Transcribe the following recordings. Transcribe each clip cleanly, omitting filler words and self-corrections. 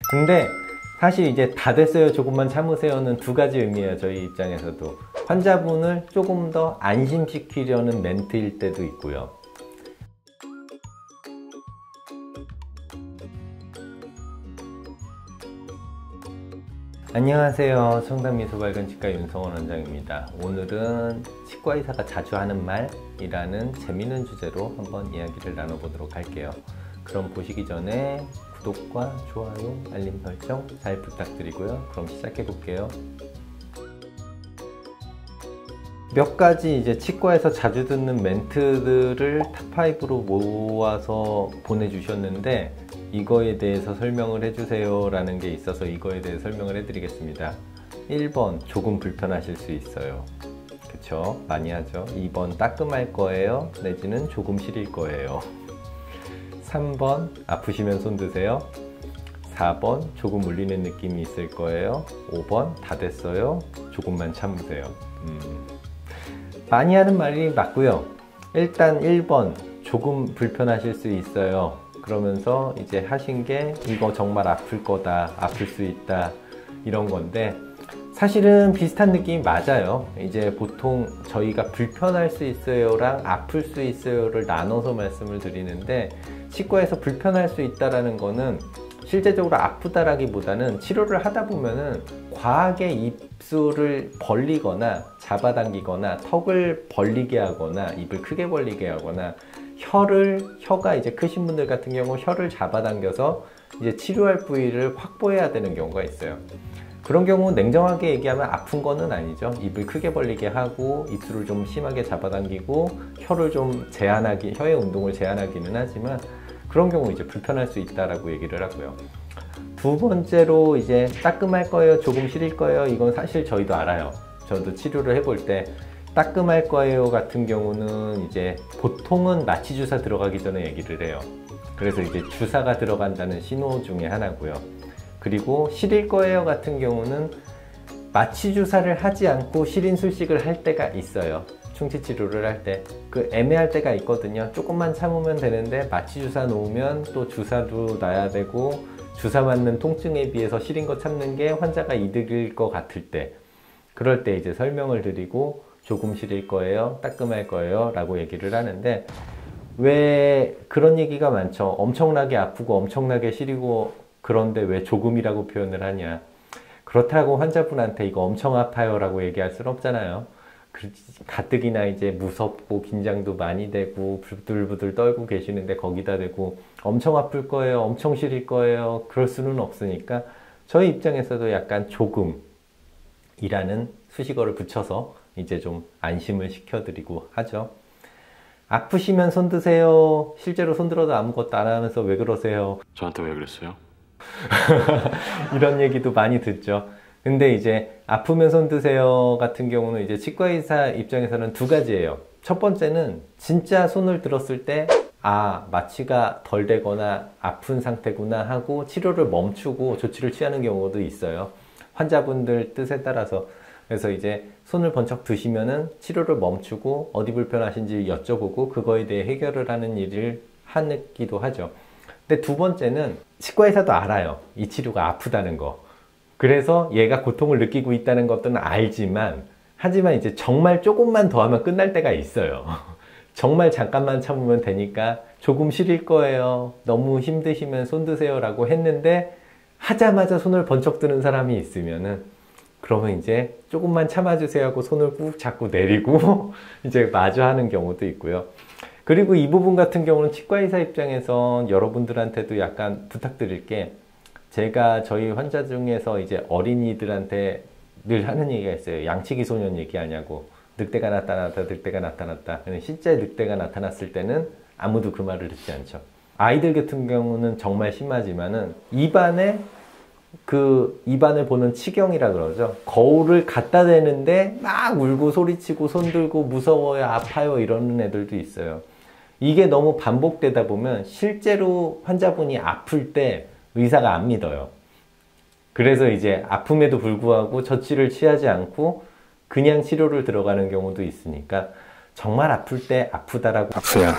근데 사실 이제 다 됐어요, 조금만 참으세요는 두 가지 의미예요. 저희 입장에서도 환자분을 조금 더 안심시키려는 멘트일 때도 있고요. 안녕하세요, 청담미소발견치과 윤성원 원장입니다. 오늘은 치과의사가 자주 하는 말이라는 재미있는 주제로 한번 이야기를 나눠보도록 할게요. 그럼 보시기 전에 구독과 좋아요, 알림 설정 잘 부탁드리고요. 그럼 시작해 볼게요. 몇 가지 이제 치과에서 자주 듣는 멘트들을 탑5로 모아서 보내주셨는데, 이거에 대해서 설명을 해주세요 라는 게 있어서 이거에 대해 설명을 해드리겠습니다. 1번, 조금 불편하실 수 있어요. 그쵸? 많이 하죠. 2번, 따끔할 거예요 내지는 조금 시릴 거예요. 3번, 아프시면 손 드세요. 4번, 조금 울리는 느낌이 있을 거예요. 5번, 다 됐어요, 조금만 참으세요. 많이 하는 말이 맞고요. 일단 1번, 조금 불편하실 수 있어요. 그러면서 이제 하신 게 이거 정말 아플 거다, 아플 수 있다, 이런 건데, 사실은 비슷한 느낌이 맞아요. 이제 보통 저희가 불편할 수 있어요랑 아플 수 있어요를 나눠서 말씀을 드리는데, 치과에서 불편할 수 있다라는 거는 실제적으로 아프다라기보다는 치료를 하다 보면은 과하게 입술을 벌리거나 잡아당기거나 턱을 벌리게 하거나 입을 크게 벌리게 하거나 혀가 이제 크신 분들 같은 경우 혀를 잡아당겨서 이제 치료할 부위를 확보해야 되는 경우가 있어요. 그런 경우 냉정하게 얘기하면 아픈 거는 아니죠. 입을 크게 벌리게 하고 입술을 좀 심하게 잡아당기고 혀를 좀 혀의 운동을 제한하기는 하지만, 그런 경우 이제 불편할 수 있다라고 얘기를 하고요. 두 번째로 이제 따끔할 거예요, 조금 시릴 거예요. 이건 사실 저희도 알아요. 저도 치료를 해볼 때 따끔할 거예요 같은 경우는 이제 보통은 마취 주사 들어가기 전에 얘기를 해요. 그래서 이제 주사가 들어간다는 신호 중에 하나고요. 그리고 시릴 거예요 같은 경우는 마취 주사를 하지 않고 시린 술식을 할 때가 있어요. 충치 치료를 할 때 그 애매할 때가 있거든요. 조금만 참으면 되는데 마취 주사 놓으면 또 주사도 놔야 되고, 주사 맞는 통증에 비해서 시린 거 참는 게 환자가 이득일 것 같을 때, 그럴 때 이제 설명을 드리고 조금 시릴 거예요, 따끔할 거예요 라고 얘기를 하는데, 왜 그런 얘기가 많죠. 엄청나게 아프고 엄청나게 시리고 그런데 왜 조금이라고 표현을 하냐. 그렇다고 환자분한테 이거 엄청 아파요 라고 얘기할 수는 없잖아요. 가뜩이나 이제 무섭고 긴장도 많이 되고 부들부들 떨고 계시는데 거기다 대고 엄청 아플 거예요, 엄청 시릴 거예요, 그럴 수는 없으니까 저희 입장에서도 약간 조금이라는 수식어를 붙여서 이제 좀 안심을 시켜드리고 하죠. 아프시면 손 드세요. 실제로 손 들어도 아무것도 안 하면서 왜 그러세요? 저한테 왜 그랬어요? 이런 얘기도 많이 듣죠. 근데 이제 아프면 손 드세요 같은 경우는 이제 치과의사 입장에서는 두 가지예요. 첫 번째는 진짜 손을 들었을 때 마취가 덜 되거나 아픈 상태구나 하고 치료를 멈추고 조치를 취하는 경우도 있어요. 환자분들 뜻에 따라서. 그래서 이제 손을 번쩍 드시면은 치료를 멈추고 어디 불편하신지 여쭤보고 그거에 대해 해결을 하는 일을 하기도 하죠. 근데 두 번째는 치과의사도 알아요, 이 치료가 아프다는 거. 그래서 얘가 고통을 느끼고 있다는 것들은 알지만, 하지만 이제 정말 조금만 더 하면 끝날 때가 있어요. 정말 잠깐만 참으면 되니까 조금 시릴 거예요, 너무 힘드시면 손 드세요 라고 했는데 하자마자 손을 번쩍 드는 사람이 있으면은, 그러면 이제 조금만 참아주세요 하고 손을 꾹 잡고 내리고 이제 마주하는 경우도 있고요. 그리고 이 부분 같은 경우는 치과의사 입장에서 여러분들한테도 약간 부탁드릴 게, 제가 저희 환자 중에서 이제 어린이들한테 늘 하는 얘기가 있어요. 양치기 소년 얘기하냐고. 늑대가 나타났다, 늑대가 나타났다. 실제 늑대가 나타났을 때는 아무도 그 말을 듣지 않죠. 아이들 같은 경우는 정말 심하지만은 입안을 보는 치경이라 그러죠. 거울을 갖다 대는데 막 울고 소리치고 손 들고 무서워요, 아파요 이러는 애들도 있어요. 이게 너무 반복되다 보면 실제로 환자분이 아플 때 의사가 안 믿어요. 그래서 이제 아픔에도 불구하고 조치를 취하지 않고 그냥 치료를 들어가는 경우도 있으니까, 정말 아플 때 아프다라고 아프야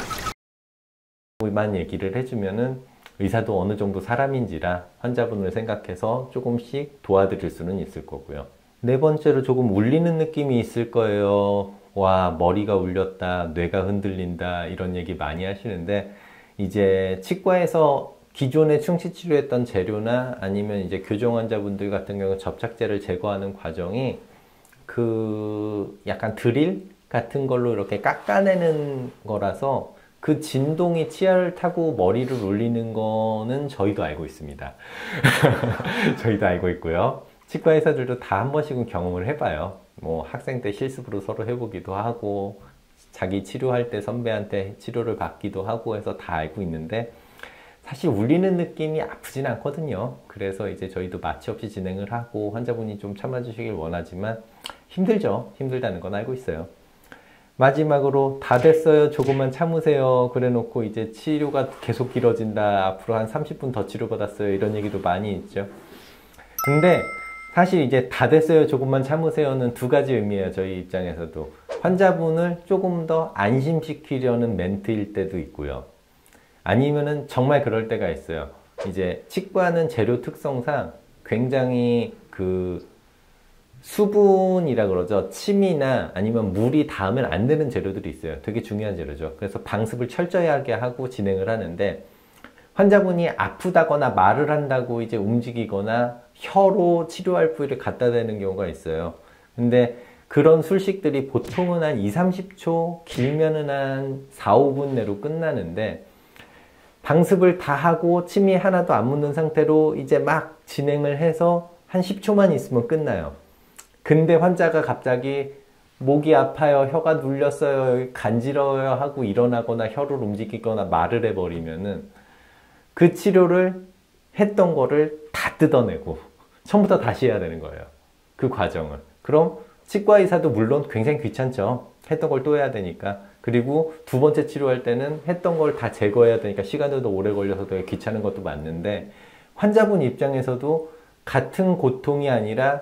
만 얘기를 해주면은 의사도 어느 정도 사람인지라 환자분을 생각해서 조금씩 도와드릴 수는 있을 거고요. 네 번째로 조금 울리는 느낌이 있을 거예요. 와, 머리가 울렸다, 뇌가 흔들린다, 이런 얘기 많이 하시는데, 이제 치과에서 기존에 충치 치료했던 재료나 아니면 이제 교정 환자분들 같은 경우 접착제를 제거하는 과정이 그 약간 드릴 같은 걸로 이렇게 깎아내는 거라서 그 진동이 치아를 타고 머리를 울리는 거는 저희도 알고 있습니다. 저희도 알고 있고요. 치과 의사들도 다 한 번씩은 경험을 해봐요. 뭐 학생 때 실습으로 서로 해보기도 하고 자기 치료할 때 선배한테 치료를 받기도 하고 해서 다 알고 있는데 사실 울리는 느낌이 아프진 않거든요. 그래서 이제 저희도 마취 없이 진행을 하고 환자분이 좀 참아주시길 원하지만 힘들죠. 힘들다는 건 알고 있어요. 마지막으로 다 됐어요. 조금만 참으세요. 그래 놓고 이제 치료가 계속 길어진다. 앞으로 한 30분 더 치료받았어요. 이런 얘기도 많이 있죠. 근데 사실 이제 다 됐어요. 조금만 참으세요는 두 가지 의미예요. 저희 입장에서도. 환자분을 조금 더 안심시키려는 멘트일 때도 있고요. 아니면은 정말 그럴 때가 있어요. 이제 치과는 재료 특성상 굉장히 그 수분이라 그러죠. 침이나 아니면 물이 닿으면 안 되는 재료들이 있어요. 되게 중요한 재료죠. 그래서 방습을 철저하게 하고 진행을 하는데 환자분이 아프다거나 말을 한다고 이제 움직이거나 혀로 치료할 부위를 갖다 대는 경우가 있어요. 근데 그런 술식들이 보통은 한 2, 30초, 길면은 한 4, 5분 내로 끝나는데 방습을 다 하고 침이 하나도 안 묻는 상태로 이제 막 진행을 해서 한 10초만 있으면 끝나요. 근데 환자가 갑자기 목이 아파요, 혀가 눌렸어요, 간지러워요 하고 일어나거나 혀를 움직이거나 말을 해버리면은 그 치료를 했던 거를 다 뜯어내고 처음부터 다시 해야 되는 거예요. 그 과정을. 그럼 치과 의사도 물론 굉장히 귀찮죠. 했던 걸 또 해야 되니까. 그리고 두 번째 치료할 때는 했던 걸 다 제거해야 되니까 시간도 더 오래 걸려서 되게 귀찮은 것도 맞는데 환자분 입장에서도 같은 고통이 아니라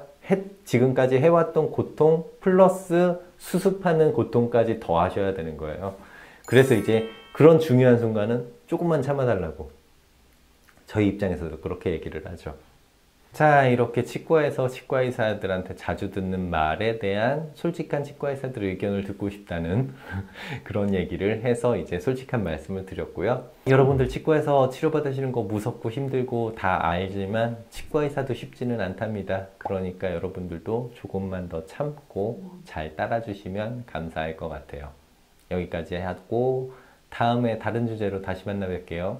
지금까지 해왔던 고통 플러스 수습하는 고통까지 더 하셔야 되는 거예요. 그래서 이제 그런 중요한 순간은 조금만 참아달라고 저희 입장에서도 그렇게 얘기를 하죠. 자, 이렇게 치과에서 치과 의사들한테 자주 듣는 말에 대한 솔직한 치과 의사들의 의견을 듣고 싶다는 그런 얘기를 해서 이제 솔직한 말씀을 드렸고요. 여러분들 치과에서 치료받으시는 거 무섭고 힘들고 다 알지만 치과 의사도 쉽지는 않답니다. 그러니까 여러분들도 조금만 더 참고 잘 따라주시면 감사할 것 같아요. 여기까지 하고 다음에 다른 주제로 다시 만나 뵐게요.